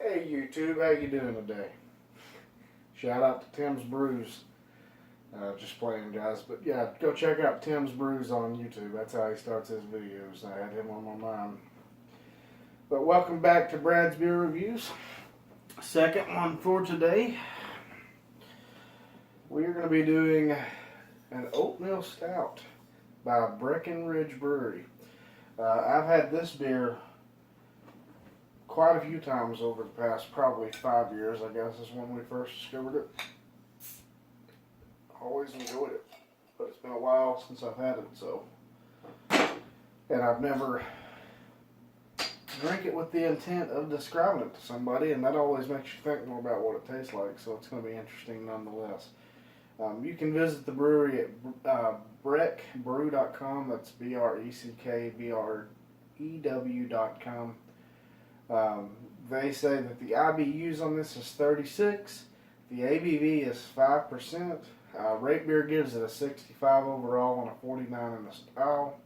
Hey YouTube, how you doing today? Shout out to Tim's Brews. Just playing, guys. But yeah, go check out Tim's Brews on YouTube. That's how he starts his videos. I had him on my mind. But welcome back to Brad's Beer Reviews. Second one for today. We're going to be doing an Oatmeal Stout by Breckenridge Brewery. I've had this beer quite a few times over the past probably 5 years, I guess, is when we first discovered it. Always enjoyed it, but it's been a while since I've had it, so. And I've never drank it with the intent of describing it to somebody, and that always makes you think more about what it tastes like, so it's going to be interesting nonetheless. You can visit the brewery at breckbrew.com, that's BRECKBREW.com. They say that the IBUs on this is 36, the ABV is 5%, Rate Beer gives it a 65 overall and a 49 in the style,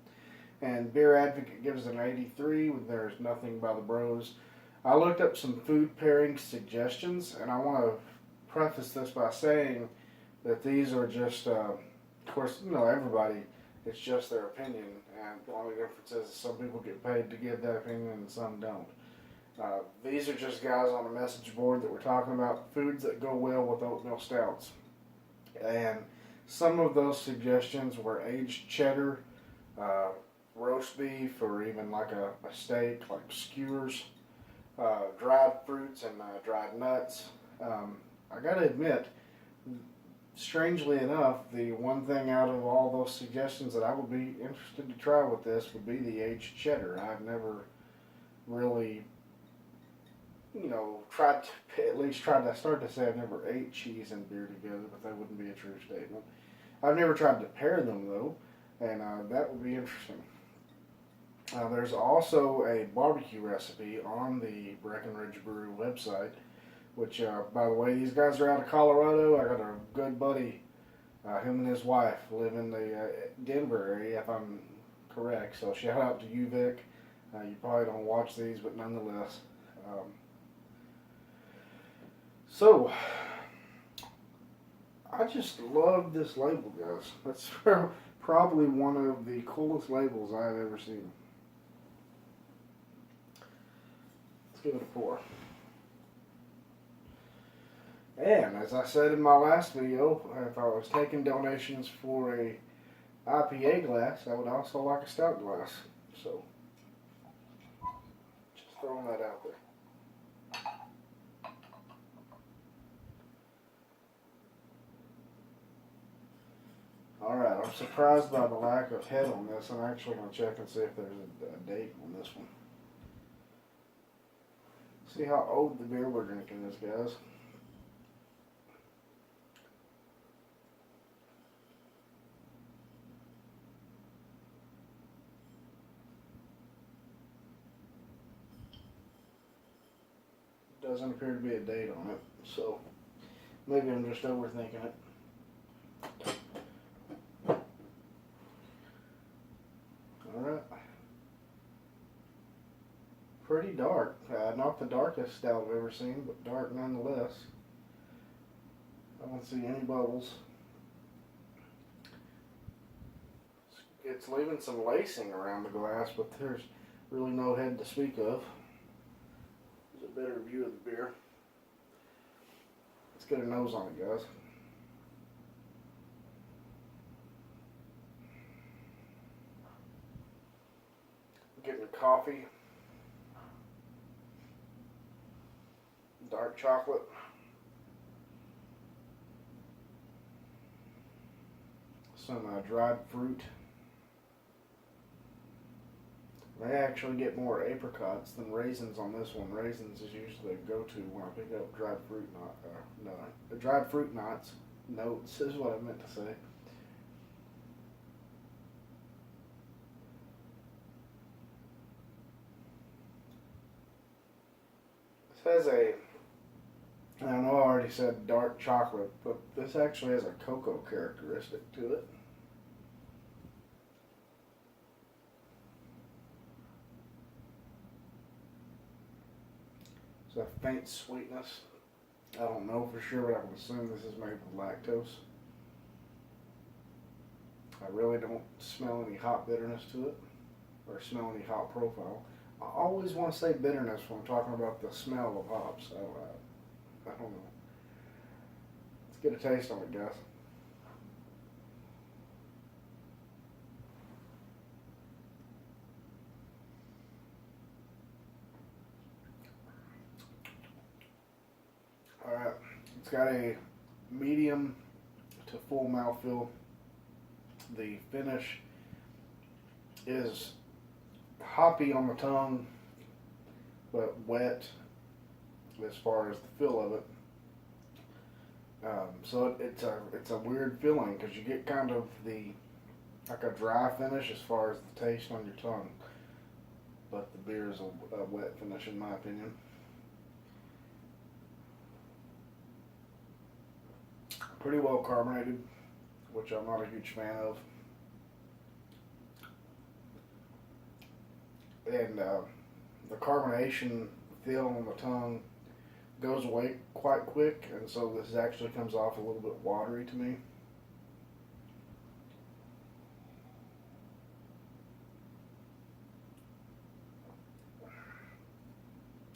and Beer Advocate gives it an 83 with There's Nothing by the Bros. I looked up some food pairing suggestions, and I want to preface this by saying that these are just, of course, everybody, it's just their opinion, and the only difference is some people get paid to give that opinion and some don't. These are just guys on a message board that were talking about foods that go well with oatmeal stouts. And some of those suggestions were aged cheddar, roast beef, or even like a steak, like skewers, dried fruits and dried nuts. I gotta admit, strangely enough, the one thing out of all those suggestions that I would be interested to try with this would be the aged cheddar. I've never really tried to start to say I've never ate cheese and beer together, but that wouldn't be a true statement. I've never tried to pair them though, and that would be interesting. There's also a barbecue recipe on the Breckenridge Brewery website, which, by the way, these guys are out of Colorado. I got a good buddy, him and his wife live in the Denver area, if I'm correct, so shout out to you, Vic. You probably don't watch these, but nonetheless. So, I just love this label, guys. That's probably one of the coolest labels I've ever seen. Let's give it a pour. And as I said in my last video, if I was taking donations for a IPA glass, I would also like a stout glass. So, just throwing that out there. Alright, I'm surprised by the lack of head on this. I'm actually going to check and see if there's a date on this one. See how old the beer we're drinking is, guys. Doesn't appear to be a date on it, so maybe I'm just overthinking it. Alright. Pretty dark. Not the darkest stout I've ever seen, but dark nonetheless. I don't see any bubbles. It's leaving some lacing around the glass, but there's really no head to speak of. There's a better view of the beer. Let's get a nose on it, guys. Getting coffee, dark chocolate, some dried fruit. They actually get more apricots than raisins on this one. Raisins is usually a go-to when I pick up dried fruit dried fruit notes is what I meant to say. Has I know I already said dark chocolate, but this actually has a cocoa characteristic to it. It's a faint sweetness. I don't know for sure, but I can assume this is made with lactose. I really don't smell any hop bitterness to it, or smell any hop profile. I always want to say bitterness when I'm talking about the smell of hops. I don't know. Let's get a taste on it, guys. Alright, it's got a medium to full mouthfeel. The finish is hoppy on the tongue, but wet as far as the feel of it. So it's a weird feeling because you get kind of like a dry finish as far as the taste on your tongue, but the beer is a wet finish in my opinion. Pretty well carbonated, which I'm not a huge fan of. And the carbonation feel on the tongue goes away quite quick, and so this actually comes off a little bit watery to me.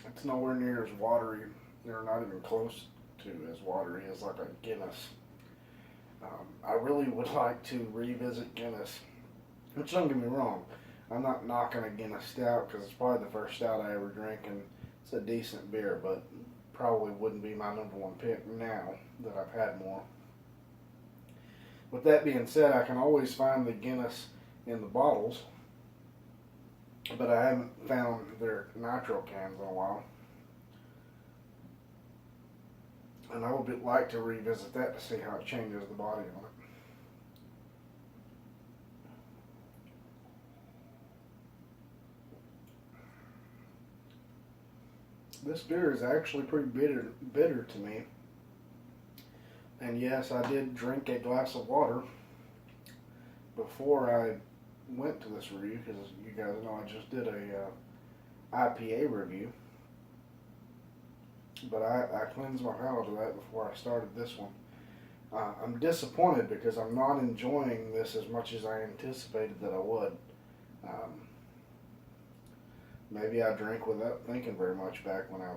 It's nowhere near as watery, or not even close to as watery as like a Guinness. I really would like to revisit Guinness, which don't get me wrong, I'm not knocking a Guinness Stout because it's probably the first stout I ever drank, and it's a decent beer, but probably wouldn't be my number one pick now that I've had more. With that being said, I can always find the Guinness in the bottles, but I haven't found their nitro cans in a while. And I would like to revisit that to see how it changes the body on it. This beer is actually pretty bitter to me. And yes, I did drink a glass of water before I went to this review, because you guys know I just did a IPA review. But I cleansed my palate of that before I started this one. I'm disappointed because I'm not enjoying this as much as I anticipated that I would. Maybe I drank without thinking very much back when I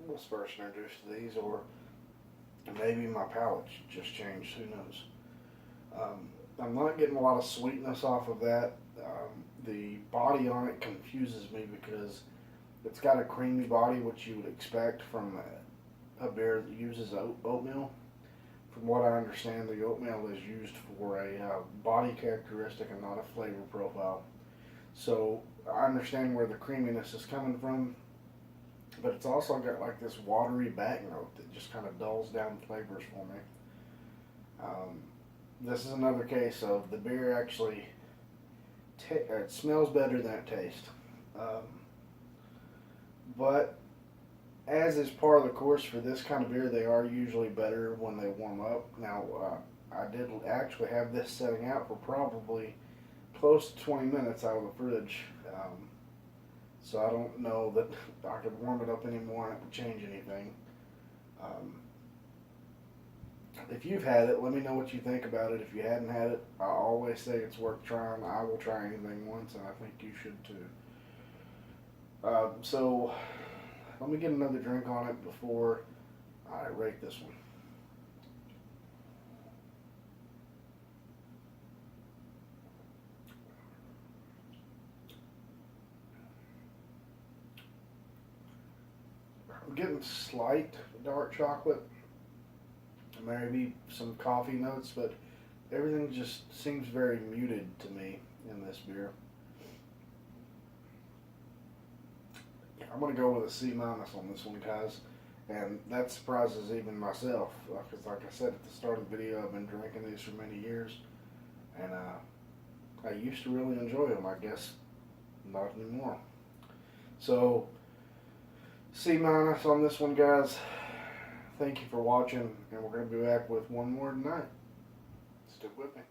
was first introduced to these, or maybe my palate just changed, who knows. I'm not getting a lot of sweetness off of that. The body on it confuses me because it's got a creamy body, which you would expect from a beer that uses oatmeal. From what I understand, the oatmeal is used for a body characteristic and not a flavor profile. So I understand where the creaminess is coming from, but it's also got like this watery back note that just kind of dulls down flavors for me. This is another case of the beer actually it smells better than it tastes. But as is part of the course for this kind of beer, they are usually better when they warm up. Now, I did actually have this setting out for probably close to 20 minutes out of the fridge. So I don't know that I could warm it up anymore and it would change anything. If you've had it, let me know what you think about it. If you hadn't had it, I always say it's worth trying. I will try anything once, and I think you should too. So let me get another drink on it before I rate this one. I'm getting slight dark chocolate, maybe some coffee notes, but everything just seems very muted to me in this beer. I'm going to go with a C- on this one, guys, and that surprises even myself, because like I said at the start of the video, I've been drinking these for many years, and I used to really enjoy them. I guess not anymore. So C- on this one, guys. Thank you for watching, and we're going to be back with one more tonight. Stick with me.